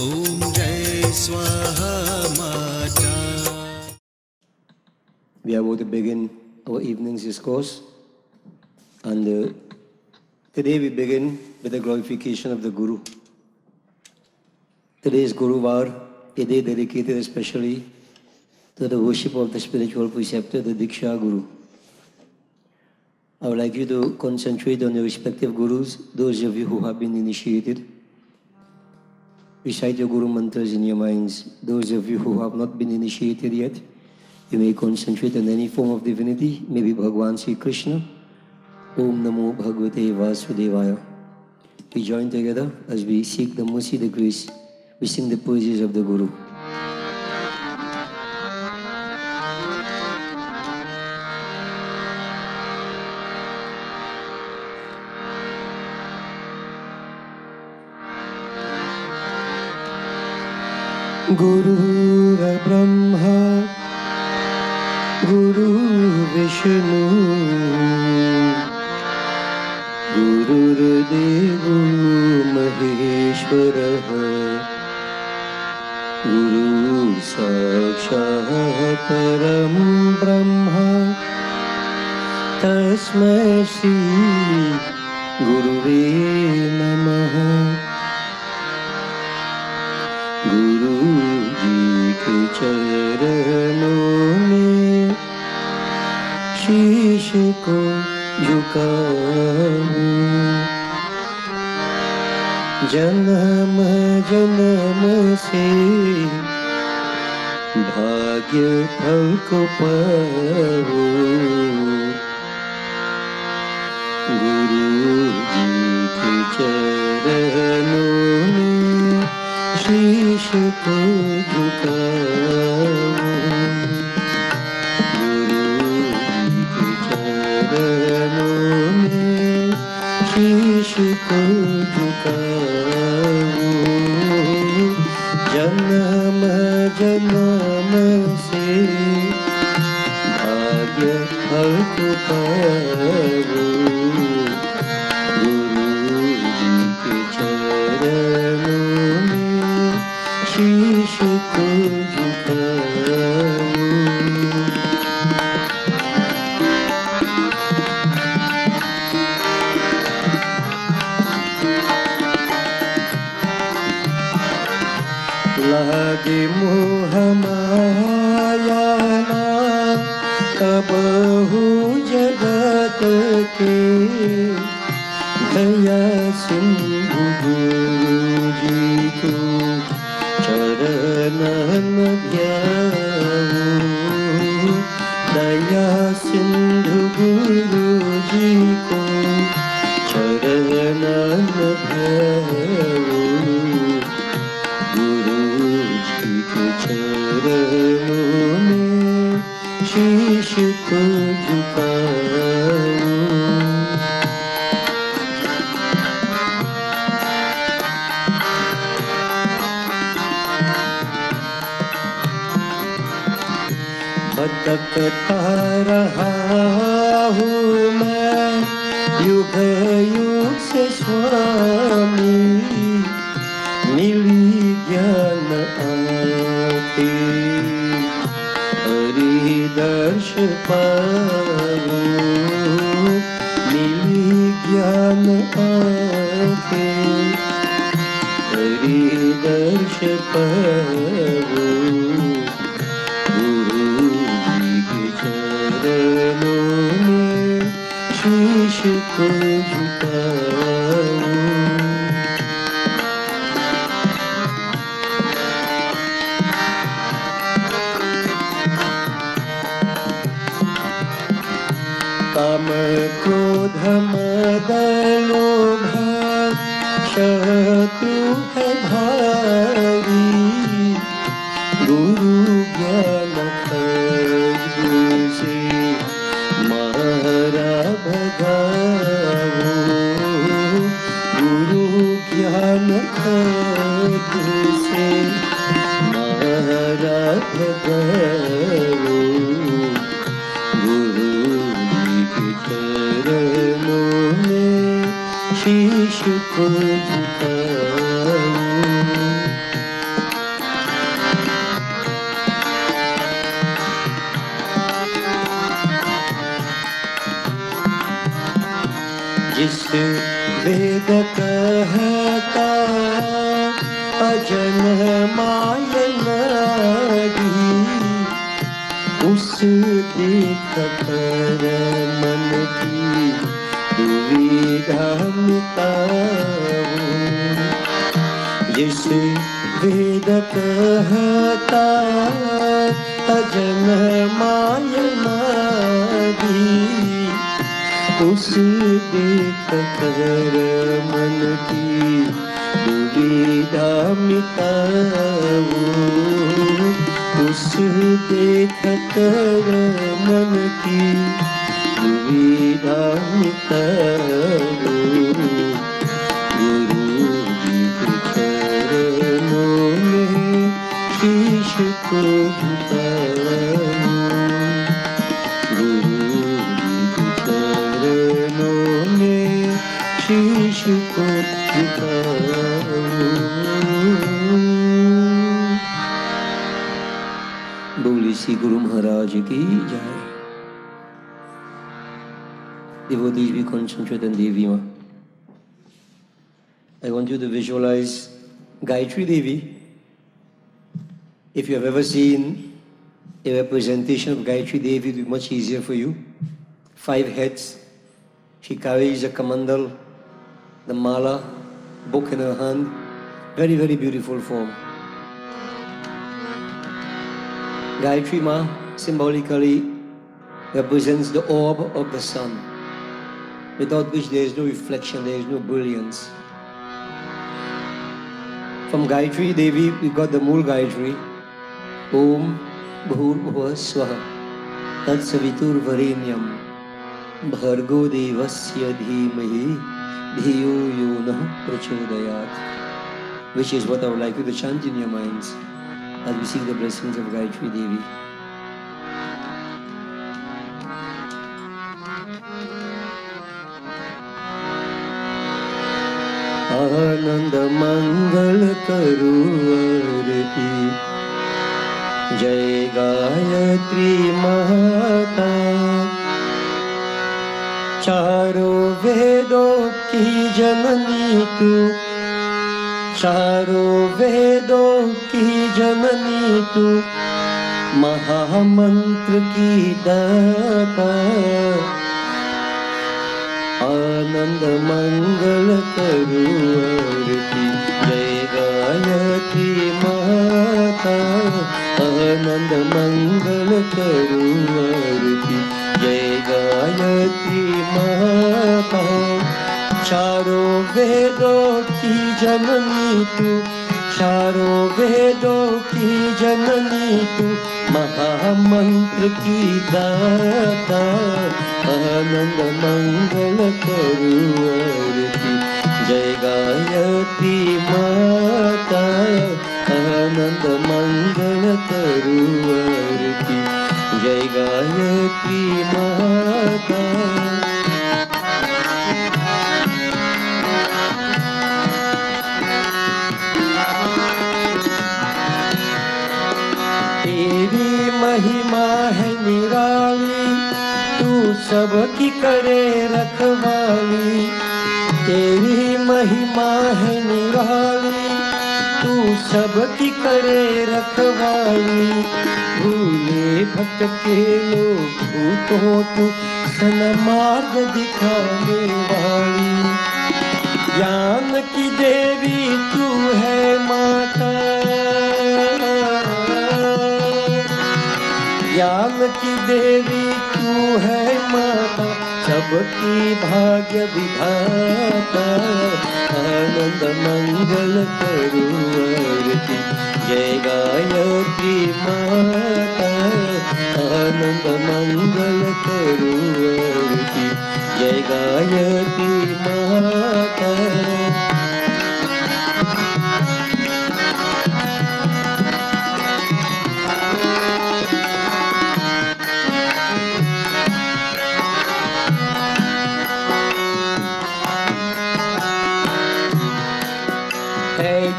ओम जय स्वाहा माता। We are about to begin our evening's discourse, and today we begin with the glorification of the Guru. Today is Guruvar, a day dedicated especially to the worship of the spiritual preceptor, the Diksha Guru. I would like you to concentrate on your respective Gurus, those of you who have been initiated. Recite your Guru mantras in your minds. Those of you who have not been initiated yet, you may concentrate on any form of divinity, maybe Bhagwan Sri Krishna. Om Namo Bhagavate Vasudevaya. We join together as we seek the mercy, the grace. We sing the praises of the Guru. Guru Brahma, Guru Vishnu, Guru Devo Maheshwara, Guru Sakshat Param Brahma, Tasmai Shri Guruve Namaha. गुरु जी के चरणों में शीश को झुकाऊं, जन्म जन्म से भाग्य फल को पाऊं। गुरु जी के चरणों में शीश को झुकाऊं, गुरु जी के चरणों में शीश को झुकाऊं, जन्म जन्म से भाग्य फल को पाऊं। गुरु जी के चरणों में शीश को झुकाऊं। लागे मोह माया ना कबहु जगत के, दया सिंधु गुरु जी को चरणन ध्याऊं। दया सिंधु गुरु जी को चरणन ध्याऊं। गुरु जी के चरणों में शीश को झुकाऊं। भटकता रहा हूँ मैं युग युग से स्वामी, मिली ज्ञान आके हरि दर्श पाऊं। मिली ज्ञान आके हरि दर्श पाऊं। गुरु जी के चरणों में शीश को झुकाऊं। काम क्रोध मद लोभ शत्रु है भारी, गुरु ज्ञान खड्ग से मारा भगाऊं। गुरु ज्ञान खड्ग से मारा भगाऊं। गुरु चरणों में शीश को झुकाऊं। अजन मायना दी, उस देख कर मन की दुविधा मिटाओ। जिस वेद कहता अजन मायना दी, उस देख कर मन की दुविधा मिटाओ। उस देख कर मन की दुविधा मिटाओ। गुरु जी के चरणों में शीश को झुकाओ। गुरु जी के चरणों में शीश को झुकाओ। बोली श्री गुरु महाराज की जय। Devotees, we concentrate on Devi Ma. I want you to visualize Gayatri Devi. If you have ever seen a representation of Gayatri Devi, it will be much easier for you. 5 heads. She carries a kamandal, the mala, book in her hand. Very, very beautiful form. Gayatri Ma symbolically represents the orb of the sun, without which there is no reflection, there is no brilliance. From Gayatri Devi, we got the Mool Gayatri. Om Bhurbhuva Swaha Tat Savitur Varenyam Bhargo Devasya Dhimahi Dhiyo Yonah Prachodayat. Which is what I would like you to chant in your minds as we seek the blessings of Gayatri Devi. आनंद मंगल करू आरती, जय गायत्री माता। चारों वेदों की जननी तू, चारों वेदों की जननी तू, महामंत्र की दाता। आनंद मंगल करू आरती, जय गायत्री माता। आनंद मंगल करू आरती, जय गायत्री माता। चारों वेदों की जननी तू, चारों वेदों की जननी तू, महामंत्र की दाता। आनंद मंगल करू आरती, जय गायत्री माता। आनंद मंगल करू आरती, जय गायत्री माता। तेरी महिमा है निराली, तू सबकी करे रखवाली। तेरी महिमा है निराली, तू सबकी करे रखवाली। भूले भटके लोग भूतों तू सन्मार्ग दिखाने वाली। ज्ञान की देवी तू है माता, ज्ञान की देवी तू है माता। सबकी भाग्य विधाता। आनंद मंगल करू आरती, जय गायत्री माता। आनंद मंगल करू आरती, जय गायत्री माता।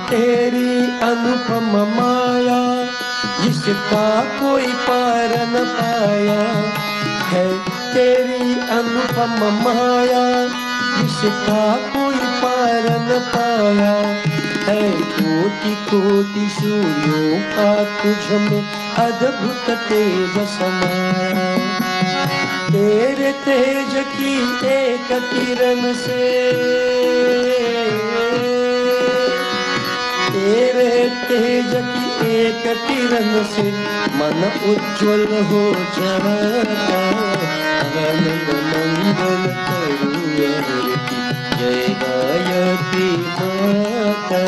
तेरी अनुपम माया, जिसका कोई पार न पाया है। तेरी अनुपम माया, जिसका कोई पार न पाया। है कोटि कोटि सूर्यों का तुझ में अद्भुत तेज समाया। तेरे तेज की एक किरण से, तेरे तेज की एक किरण से मन उज्ज्वल हो जाता। आनंद मंगल करुणा जय गायत्री माता।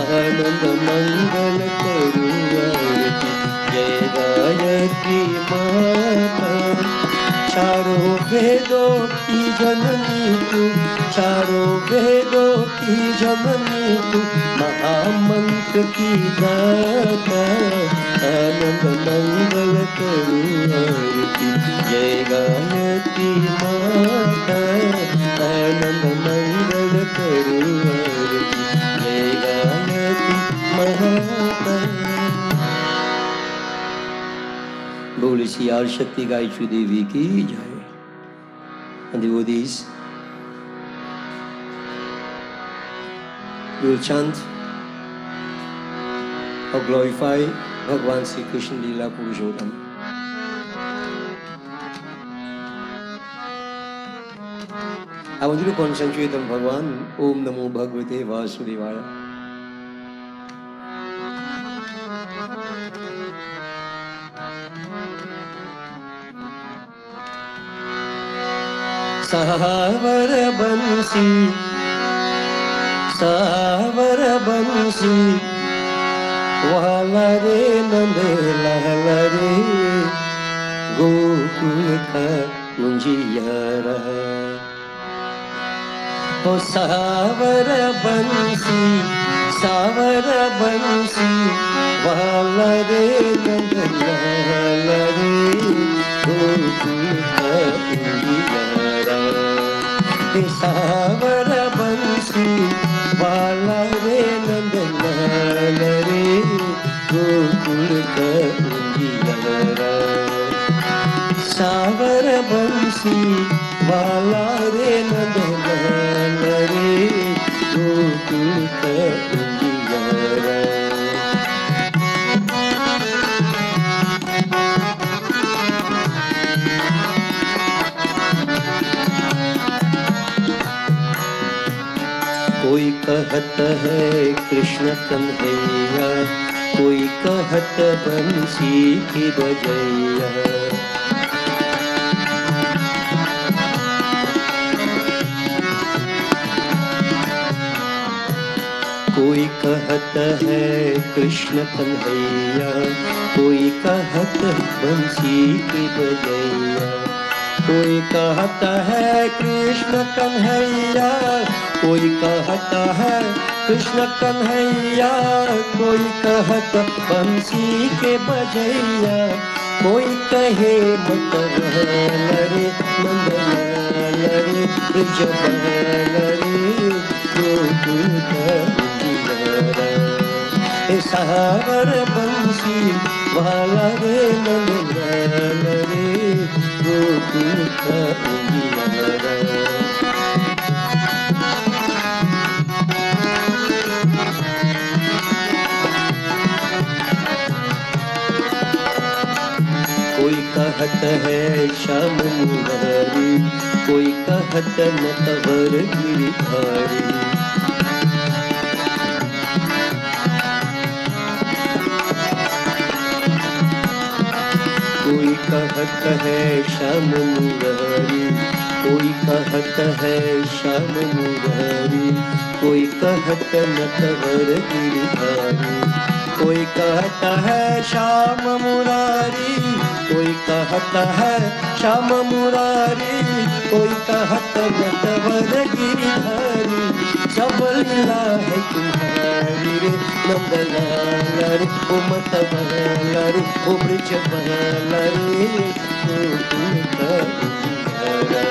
आनंद मंगल करुणा जय गायत्री माता। चारों वेदों की जननी तू, चारों वेदों की जननी तू, महामंत्र की दाता। आनंद मंगल करुणारती जय गायत्री माता। आनंद मंगल करुणारती जय गायत्री माता। बोल श्री आदि शक्ति गायत्री देवी की जय। And devotees, we will chant or glorify Bhagavan Sri Krishna Leela Purushottam. I want you to concentrate on Bhagavan. Om Namo Bhagavate Vasudevaya. सावर बंसी, सावर बंसी, वाला रे नंद लाल रे, गोकुल का मुंजियारा। ओ सावर बंसी, सावर बंसी, वाला रे नंद लाल रे, गोकुल का मुंजियारा। सावर बंसी वाला रे नंद लाल रे, गोकुल का मुंजियारा। सावर बंसी वाला रे नंद लाल रे, गोकुल का मुंजियारा। कोई कहत है कृष्ण कन्हैया, कोई कहत बंसी की बजैया। कोई कहत है कृष्ण कन्हैया, कोई कहत बंसी की बजैया। कोई कहता है कृष्ण कन्हैया, कोई कहता है कृष्ण कन्हैया। कोई कहत बंसी के बजैया, कोई कहे मतवाला रे नंदलाल रे, ब्रजबाल रे, गोकुल का मुंजियारा। सावर बंसी वाला रे नंदलाल रे, गोकुल का मुंजियारा। कोई कहत है श्याम मुरारी, कोई कहत नटवर गिरधारी। कोई कहत है श्याम मुरारी, कोई कहत है श्याम मुरारी। कोई कहत नटवर गिरधारी। कोई कहता है श्याम मुरारी, कोई कहता है श्याम मुरारी। कोई कहत नटवर गिरधारी। सब लीला है तुम्हारी रे नंदलाल रे, ओ मतवाला रे, ओ ब्रजबाला रे, गोकुल का मुंजियारा।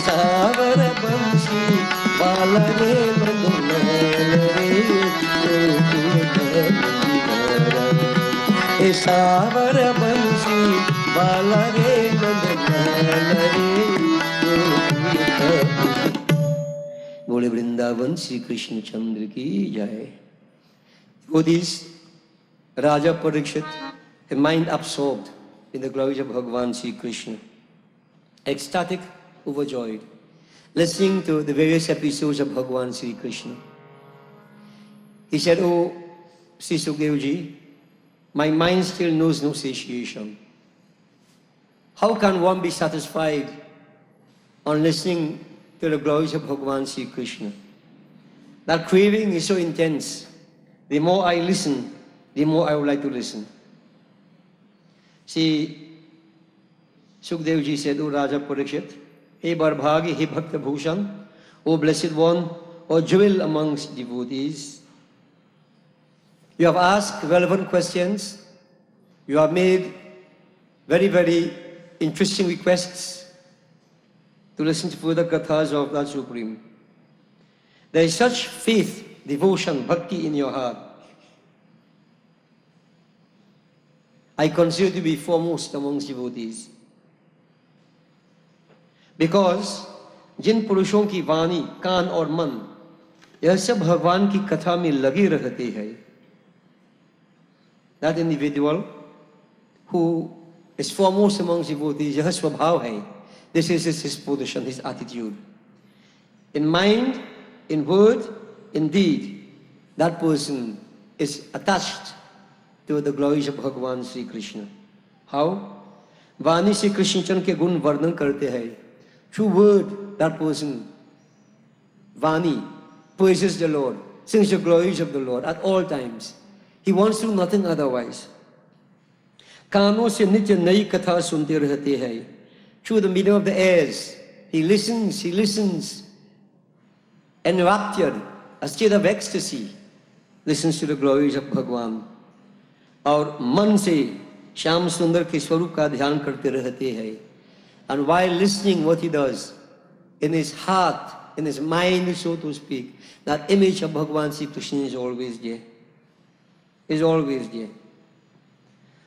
सावर बंसी वाला रे नंदलाल रे, गोकुल का मुंजियारा। सावर बंसी वाला रे नंदलाल रे, गोकुल का। बोले वृंदावन श्री कृष्ण चंद्र की जय। वो this Raja Parikshit, a mind absorbed in the glories of Bhagavan Sri Krishna, ecstatic, overjoyed, listening to the various episodes of Bhagavan Sri Krishna. He said, "Oh, Sri Sukadevji, my mind still knows no satiation. How can one be satisfied on listening to the glories of Bhagavan Sri Krishna? That craving is so intense. The more I listen, the more I would like to listen." See, Sukadevji said, "O Raja Parikshit, he Barbhagi, he Bhakta Bhushan, O Blessed One, O jewel amongst devotees, you have asked relevant questions, you have made very, very interesting requests to listen to further kathas of that Supreme. There is such faith, devotion, bhakti in your heart. I consider to be foremost amongst devotees. Because जिन पुरुषों की वाणी, कान और मन यह सब भगवान की कथा में लगे रहते हैं, that individual who is foremost amongst devotees, यह स्वभाव है, this is his position, his attitude. In mind, in word, in deed, that person is attached to the glories of Bhagavan Sri Krishna. How? वाणी से कृष्ण चंद्र के गुण वर्णन करते हैं. Through word, that person, Vani, praises the Lord, sings the glories of the Lord at all times. He wants to do nothing otherwise. कानों से नित्य नई कथा सुनते रहते हैं. Through the medium of the ears, he listens, enraptured, a state of ecstasy, listens to the glories of Bhagwan. और मन से श्याम सुंदर के स्वरूप का ध्यान करते रहते हैं. And while listening, what he does, in his heart, in his mind, so to speak, that image of Bhagavan Sri Krishna is always there. Is always there.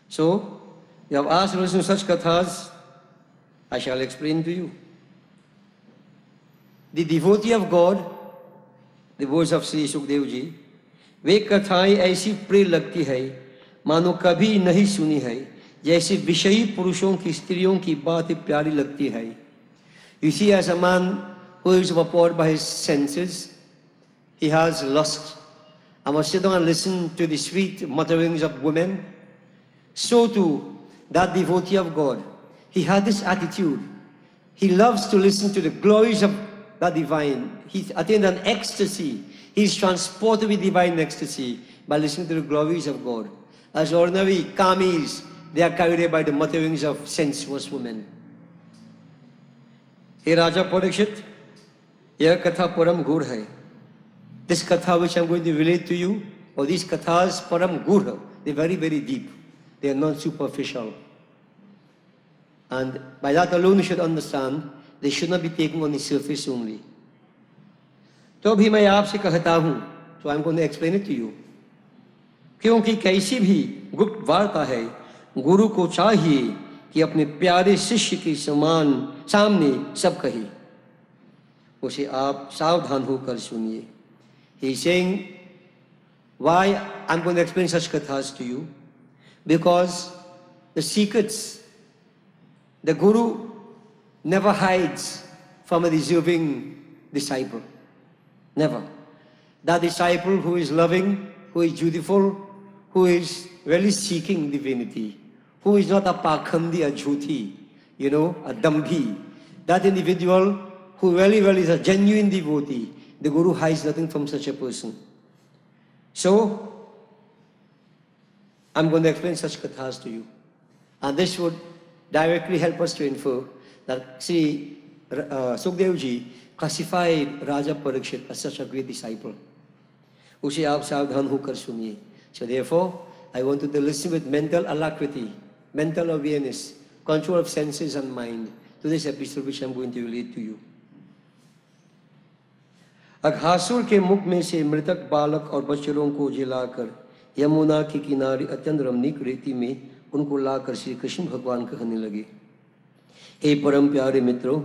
So, you have asked to listen to such kathas, I shall explain to you. The devotee of God, the words of Sri Sukadeva ji, वे कथाएं ऐसी प्रिय लगती है मानो कभी नहीं सुनी है, जैसे विषयी पुरुषों की स्त्रियों की बातें प्यारी लगती है. You see, as a man who is overpowered by his senses, he has lust. I must sit down and listen to the sweet mutterings of women. So too, that devotee of God, he had this attitude. He loves to listen to the glories of the divine. He attained an ecstasy. He is transported with divine ecstasy by listening to the glories of God. As ordinary kamis, they are carried away by the mutterings of sensuous women. Hey Raja Parikshit, यह कथा परम गूढ़ है. This katha which I am going to relate to you, or these kathas param gudha, they are very, very deep. They are not superficial. And by that alone you should understand, they should not be taken on the surface only. तो भी मैं आपसे कहता हूँ, so I am going to explain it to you. क्योंकि कैसी भी गुप्त वार्ता है, गुरु को चाहिए कि अपने प्यारे शिष्य के सामने सब कहे, उसे आप सावधान होकर सुनिए. He is saying, why I'm going to explain such kathas to you? Because the secrets, the Guru never hides from a deserving disciple. Never. That disciple who is loving, who is dutiful, who is really seeking divinity, who is not a pakhandi, a jhuti, a dambhi. That individual who really is a genuine devotee, the Guru hides nothing from such a person. So, I'm going to explain such kathas to you. And this would directly help us to infer that Sri Sukadeva ji classified Raja Parikshit as such a great disciple. उसे आप सावधान होकर सुनिए. So therefore, I want you to listen with mental alacrity, mental awareness, control of senses and mind to this episode which I'm going to relate to you. Aghasura के मुख में से मृतक बालक और बच्चों को जिलाकर यमुना के किनारे अत्यंत रमणीक रेती में उनको लाकर श्री कृष्ण भगवान कहने लगे, हे परम प्यारे मित्रों,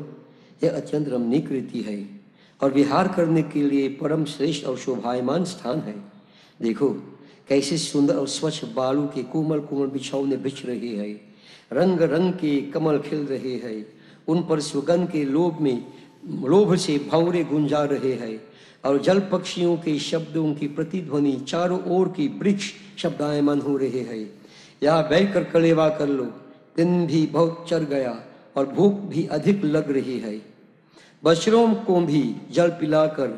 यह अत्यंत रमणीक रेती है. और विहार करने के लिए परम श्रेष्ठ और शोभायमान स्थान है। देखो कैसे सुंदर और स्वच्छ बालू के कोमल कोमल बिछौने बिछ रहे हैं, रंग रंग के कमल खिल रहे हैं, उन पर सुगंध के लोभ से भंवरे गुंजा रहे हैं, और जल पक्षियों के शब्दों की प्रतिध्वनि चारों ओर की वृक्ष शब्दायमान हो रहे हैं। यहाँ बैठकर कलेवा कर लो, दिन भी बहुत चढ़ गया और भूख भी अधिक लग रही है। बछड़ों को भी जल पिलाकर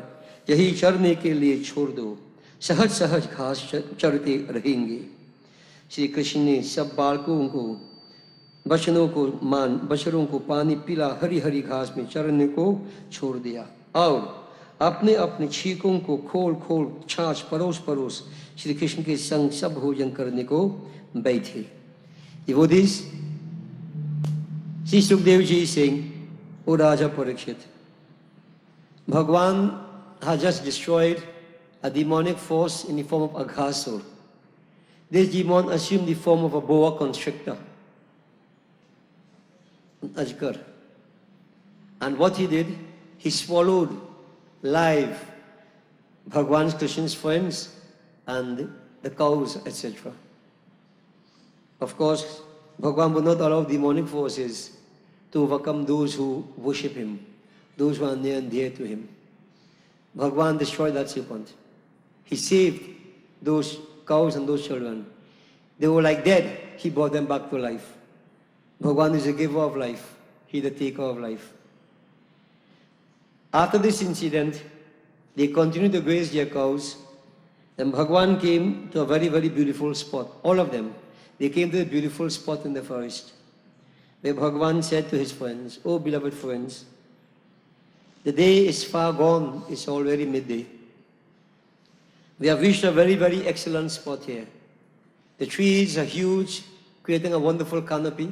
यही चरने के लिए छोड़ दो, सहज सहज घास चरते रहेंगे। श्री कृष्ण ने सब बालकों को बछड़ों को पानी पिला हरी हरी घास में चरने को छोड़ दिया और अपने अपने छीकों को खोल खोल छाछ परोस परोस श्री कृष्ण के संग सब भोजन करने को बैठे। Devotees, Shri Sukhdev ji Singh, O Raja Parikshit, Bhagwan has just destroyed a demonic force in the form of Aghasur. This demon assumed the form of a boa constrictor, an ajgar. And what he did, he swallowed live Bhagwan Krishna's friends and the cows, etc. Of course, Bhagwan would not allow demonic forces to overcome those who worship him, those who are near and dear to him. Bhagwan destroyed that serpent. He saved those cows and those children. They were like dead. He brought them back to life. Bhagwan is the giver of life. He the taker of life. After this incident, they continued to graze their cows. Then Bhagwan came to a very, very beautiful spot. All of them. They came to a beautiful spot in the forest, where Bhagwan said to his friends, "Oh beloved friends, the day is far gone. It's already midday. We have reached a very, very excellent spot here. The trees are huge, creating a wonderful canopy.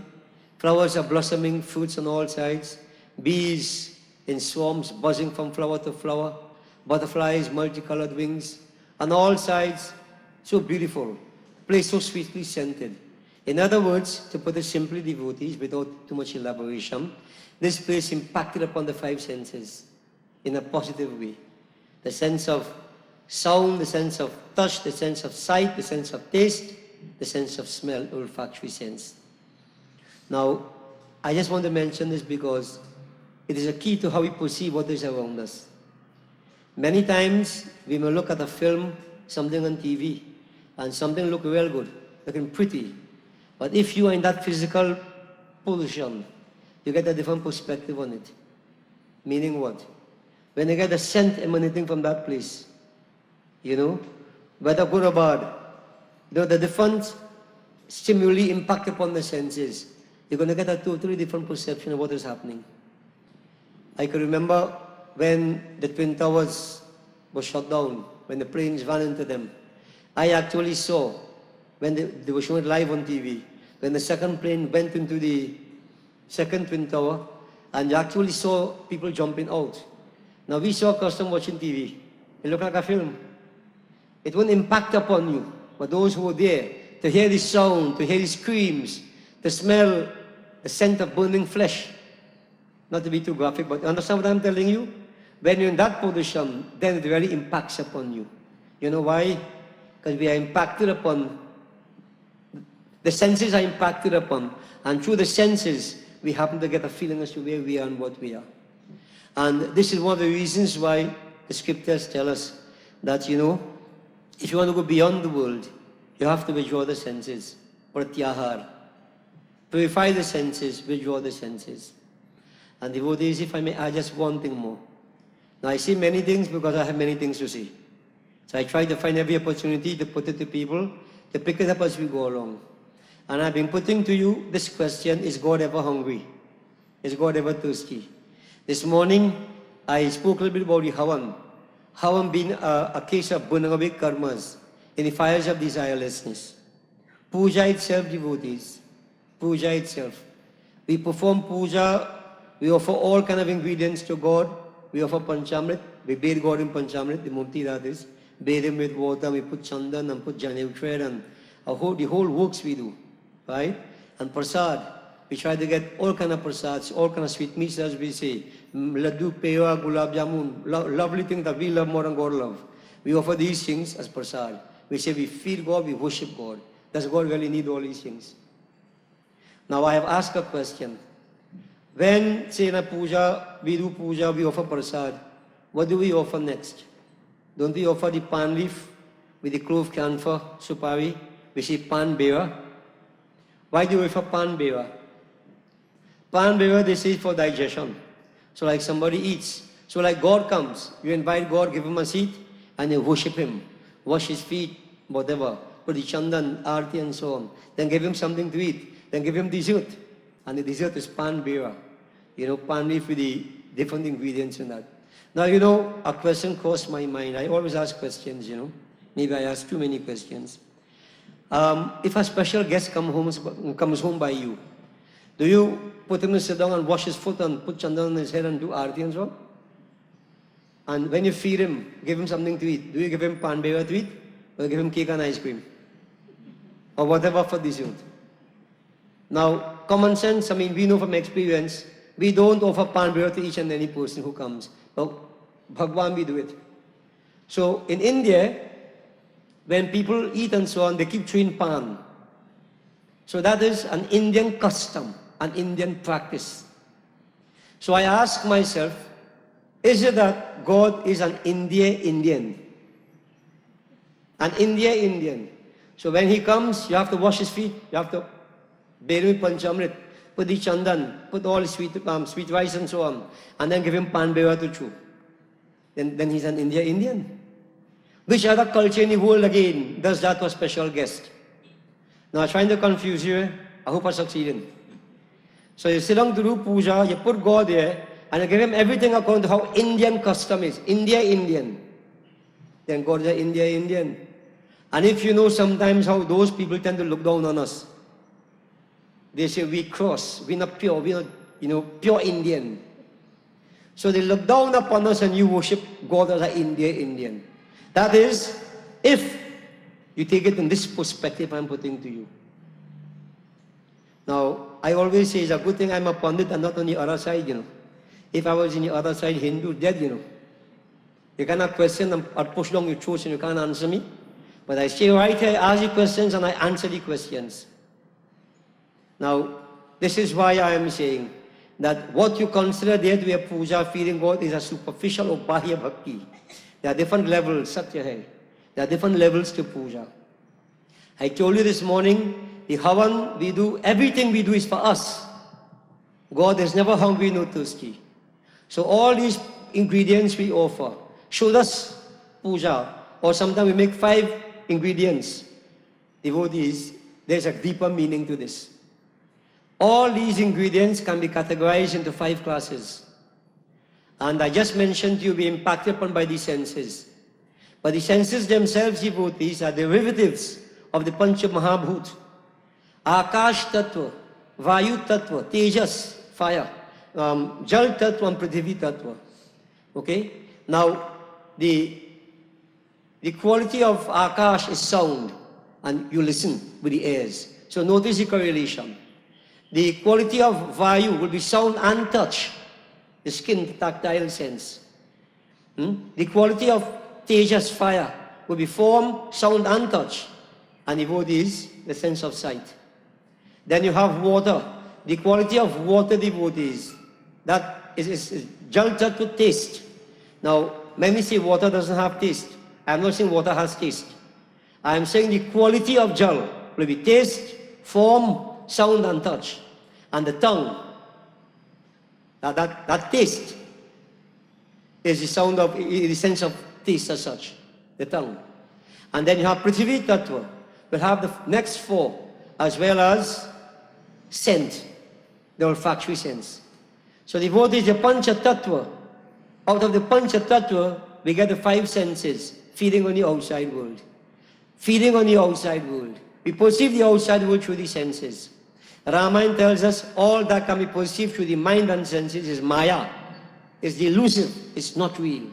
Flowers are blossoming, fruits on all sides, bees in swarms buzzing from flower to flower, butterflies, multicolored wings, on all sides, so beautiful, place so sweetly scented." In other words, to put it simply, devotees, without too much elaboration, this place impacted upon the five senses in a positive way. The sense of sound, the sense of touch, the sense of sight, the sense of taste, the sense of smell, olfactory sense. Now, I just want to mention this because it is a key to how we perceive what is around us. Many times, we may look at a film, something on TV, and something look real good, looking pretty. But if you are in that physical position, you get a different perspective on it. Meaning what? When you get a scent emanating from that place, you know, whether good or bad, the different stimuli impact upon the senses, you're going to get a totally different perception of what is happening. I can remember when the Twin Towers were shut down, when the planes ran into them. I actually saw, when they were showing it live on TV, when the second plane went into the second Twin Tower, and you actually saw people jumping out. Now we saw a custom watching TV. It looked like a film. It won't impact upon you, but those who were there, to hear the sound, to hear the screams, to smell the scent of burning flesh. Not to be too graphic, but understand what I'm telling you? When you're in that position, then it really impacts upon you. You know why? Because we are impacted upon, the senses are impacted upon, and through the senses, we happen to get a feeling as to where we are and what we are. And this is one of the reasons why the scriptures tell us that, you know, if you want to go beyond the world, you have to withdraw the senses. Pratyahar. Purify the senses, withdraw the senses. And devotees, if I may add just one thing more. Now I say many things because I have many things to say. So I try to find every opportunity to put it to people, to pick it up as we go along. And I've been putting to you this question, is God ever hungry? Is God ever thirsty? This morning, I spoke a little bit about the Havan. Havan being a case of burning away karmas in the fires of desirelessness. Puja itself, devotees. Puja itself. We perform puja, we offer all kind of ingredients to God. We offer panchamrit, we bathe God in panchamrit, the murti that is. Bathe him with water, we put chandan and put janev thread and the whole works we do, right? And prasad. we try to get all kind of prasads, all kind of sweet meats, as we say, laddu, pewa, gulab jamun, lovely things that we love more than God love. We offer these things as prasad. We say we feed God, we worship God. Does God really need all these things? Now I have asked a question. When, say in a puja, we do puja, we offer prasad, what do we offer next? Don't we offer the pan leaf with the clove camphor, supari? We say pan beva. Why do we offer pan beva? Pan beva, they say, for digestion. So like somebody eats. So like God comes, you invite God, give him a seat, and you worship him. Wash his feet, whatever. Put the chandan, arti and so on. Then give him something to eat. Then give him dessert. And the dessert is pan beva. You know, pan leaf with the different ingredients in that. Now, you know, a question crossed my mind. I always ask questions, you know. Maybe I ask too many questions. If a special guest comes home by you, do you put him to sit down and wash his foot and put chandan on his head and do arti and so on? And when you feed him, give him something to eat, do you give him pan beva to eat? Or give him cake and ice cream? Or whatever for dessert? Now, common sense, I mean, we know from experience, we don't offer pan beva to each and any person who comes. But Bhagwan, we do it. So in India, when people eat and so on, they keep chewing pan. So that is an Indian custom, an Indian practice. So I ask myself, is it that God is an Indian? An Indian. So when he comes, you have to wash his feet, you have to bathe him with panchamrit, put the chandan, put all sweet rice and so on, and then give him pan beva to chew. Then he's an Indian. Which other culture in the world again does that to a special guest? Now I'm trying to confuse you. I hope I succeeded. So you sit down to do puja, you put God there, and you give him everything according to how Indian custom is. Indian. Then God is an Indian. And if you know sometimes how those people tend to look down on us, they say we cross, we're not pure, we're not, pure Indian. So they look down upon us and you worship God as an Indian. That is, if you take it in this perspective I'm putting to you. Now, I always say it's a good thing I'm a Pandit and not on the other side, If I was in the other side, Hindu, dead, You cannot question and push down your throats and you can't answer me. But I stay right here, ask the questions and I answer the questions. Now, this is why I am saying that what you consider there to be a puja, feeding God, is a superficial or bahya bhakti. There are different levels, Satya hai. There are different levels to puja. I told you this morning, the havan we do, everything we do is for us. God is never hungry nor thirsty. So all these ingredients we offer, Shodas puja, or sometimes we make 5 ingredients. Devotees, there's a deeper meaning to this. All these ingredients can be categorized into 5 classes. And I just mentioned you be impacted upon by the senses. But the senses themselves, devotees, are derivatives of the Pancha Mahabhut. Akash Tattva, Vayu Tattva, Tejas, fire, Jal Tattva and Prithvi Tattva. Okay? Now, the quality of Akash is sound, and you listen with the ears. So notice the correlation. The quality of Vayu will be sound and touch, the skin, the tactile sense. The quality of Tejas, fire, will be form, sound and touch. And devotees, the sense of sight. Then you have water. The quality of water, devotees, that is Jal Tattva, taste. Now, many say water doesn't have taste. I'm not saying water has taste. I'm saying the quality of Jal will be taste, form, sound and touch. And the tongue, that taste is the sound of, the sense of taste as such, the tongue. And then you have Prithvi Tattva, will have the next 4, as well as scent, the olfactory sense. So devotees, the Pancha Tattva, out of the Pancha Tattva, we get the 5 senses, feeding on the outside world. Feeding on the outside world. We perceive the outside world through the senses. Ramayana tells us all that can be perceived through the mind and senses is Maya. It's delusive, it's not real.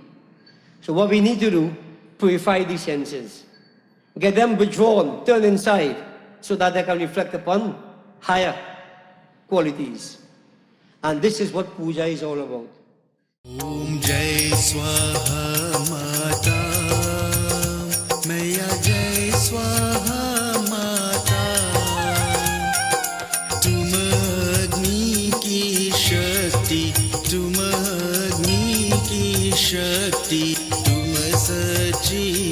So what we need to do, purify the senses. Get them withdrawn, turn inside, so that they can reflect upon higher qualities. And this is what puja is all about. Om Jai Swaha Mata, Maya Jai Swaha Mata, तुम अग्नि की शक्ति, तुम अग्नि की शक्ति, तुम सच्ची